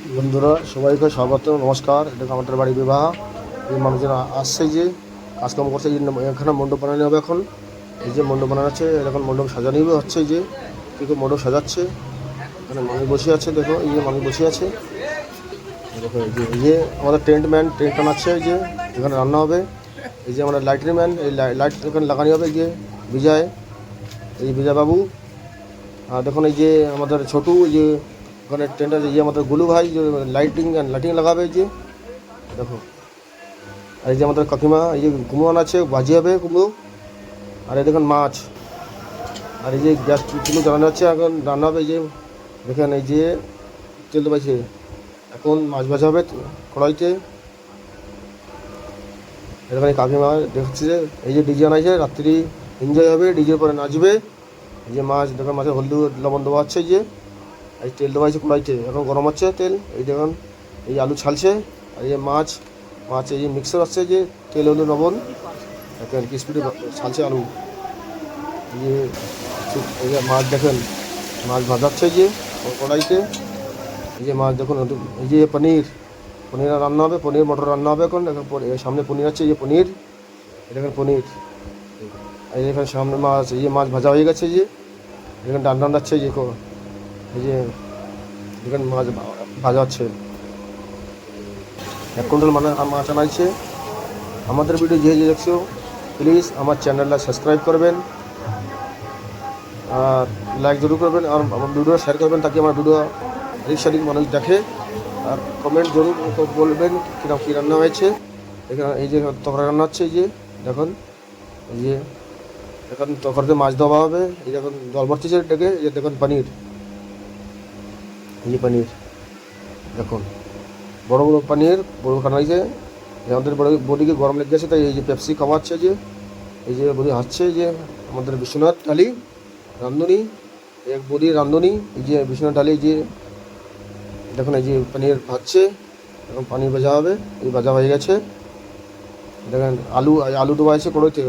বন্ধুরা সবাইকে স্বাগত, নমস্কার। এটা আমাদের বাড়ি বিবাহ। এই মানুষজন আসছে যে কাজকর্ম করছে, যে এখানে মণ্ডপ বানানো হবে। এখন এই যে মণ্ডপ বানানো হচ্ছে, এখন মণ্ডপ সাজানো হচ্ছে। যে কেউ মণ্ডপ সাজাচ্ছে, এখানে মানুষ বসে আছে। দেখো এই যে মানুষ বসে আছে। দেখো এই যে আমাদের টেন্ট ম্যান টেন্ট বানাচ্ছে। এই যে এখানে রান্না হবে। এই যে আমাদের লাইটের ম্যান, এই লাইট এখানে লাগানো হবে। এই যে বিজয়, এই বিজয় বাবু। আর দেখুন এই যে আমাদের ছোটু, যে ওখানে টেন্ট আছে। যে আমাদের গুলু ভাই, যে লাইটিং লাগাবে। এই যে দেখো, আর এই যে আমাদের কাকিমা, এই যে কুমড়ো আছে, ভাজি হবে কুমড়ো। আর এই দেখুন মাছ। আর এই যে গ্যাস চুলো জ্বালানো হচ্ছে, এখন রান্না হবে। এই যে দেখেন এই যে তেল দেবাইছে, এখন মাছ ভাজা হবে কড়াইতে। এখানে কাকিমা দেখছে যে এই যে ডিজে আনাইছে, রাত্রি এনজয় হবে, ডিজের পরে নাচবে। এই যে মাছ দেখুন, মাছের হলুদ লবণ দেওয়া হচ্ছে। যে এই তেল দেওয়া হয়েছে কড়াইতে, এখন গরম হচ্ছে তেল। এই দেখুন এই আলু ছালছে। আর এই যে মাছ এই যে মিক্সার আসছে, যে তেল হলুদ লবণ দেখেন কি স্পিডে ছালছে আলু। এই যে মাছ দেখেন, মাছ ভাজাচ্ছে যে কড়াইতে। এই যে মাছ দেখুন, এই যে পনির রান্না হবে, পনির মটর রান্না হবে। এখন সামনে পনির আছে, এই যে পনির, এটা দেখেন পনির। এই যে এখানে সামনে মাছ, এই যে মাছ ভাজা হয়ে গেছে। যে এখানে ডান যাচ্ছে। যে এই যে এখানে মাছ ভাজা হচ্ছে, 1 কুইন্টাল মাছ আনাইছে। আমাদের ভিডিও যে দেখছো, প্লিজ আমার চ্যানেলটা সাবস্ক্রাইব করবেন, আর লাইক জরুর করবেন, আর আমার ভিডিও শেয়ার করবেন, তাকে আমার ভিডিও অধিক মানুষ দেখে। আর কমেন্ট জরুর বলবেন কিরকম কী রান্না হয়েছে। এখানে এই যে তরকারি রান্না হচ্ছে। এই যে দেখুন, এই যে এখন তরকারিতে মাছ দেওয়া হবে। এই দেখুন জল ভরছে ডেকে। এই যে দেখুন পনির, এই যে পনির দেখুন, বড় বড় পনির বড় খানা হয়েছে। আমাদের বডিকে গরম লেগে গেছে, তাই এই যে পেপসি খাওয়াচ্ছে। যে এই যে বডি হাসছে। যে আমাদের বিশ্বনাথ ডালি রাঁধুনি, এক বডি রাঁধুনি। এই যে বিশ্বনাথ ডালি, যে দেখুন এই যে পনির ভাজছে, এখন পনির ভাজা হবে। এই ভাজা হয়ে গেছে। দেখেন আলু দেওয়া আছে কড়াইতে।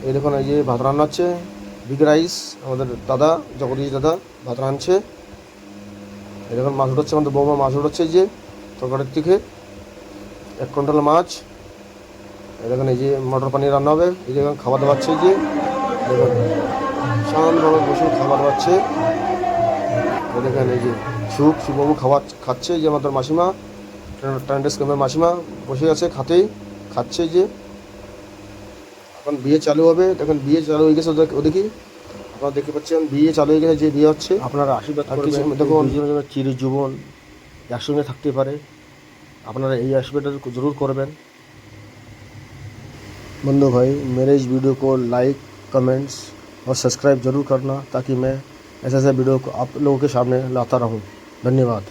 এই দেখুন এই যে ভাত রান্না হচ্ছে, বিগ রাইস। আমাদের দাদা, জগদীশ দাদা ভাত রাঁধছে। এই দেখুন মাছ উঠাচ্ছে, আমাদের বৌমা মাছ উঠাচ্ছে। যে তরকারির থেকে 1 কুইন্টাল মাছ। এই দেখুন এই যে মটর পানির রান্না হবে। এই যে খাবার দেওয়াচ্ছে। যে দেখুন শান্তভাবে বসে খাবার দেওয়াচ্ছে। এই দেখেন এই যে সুবাবু খাচ্ছে। যে আমাদের মাসিমা, ট্রান্ডেস ক্যাম্পের মাসিমা বসে আছে খাচ্ছে। যে এখন বিয়ে চালু হবে। দেখুন বিয়ে চালু হয়ে গেছে ওদিকে, আপনারা দেখতে পাচ্ছেন বিয়ে চালু হয়ে গেছে। যে বিয়ে হচ্ছে, আপনারা আশীর্বাদ করবেন। দেখুন চিরজীবন একসঙ্গে থাকতে পারে। আপনারা এই আশীর্বাদটা जरूर करবেন। बंधु भाई, मेरे इस वीडियो को लाइक, कमेंट्स और सब्सक्राइब जरूर करना, ताकि मैं ऐसे वीडियो को आप लोगों के सामने लाता रहूं। धन्यवाद।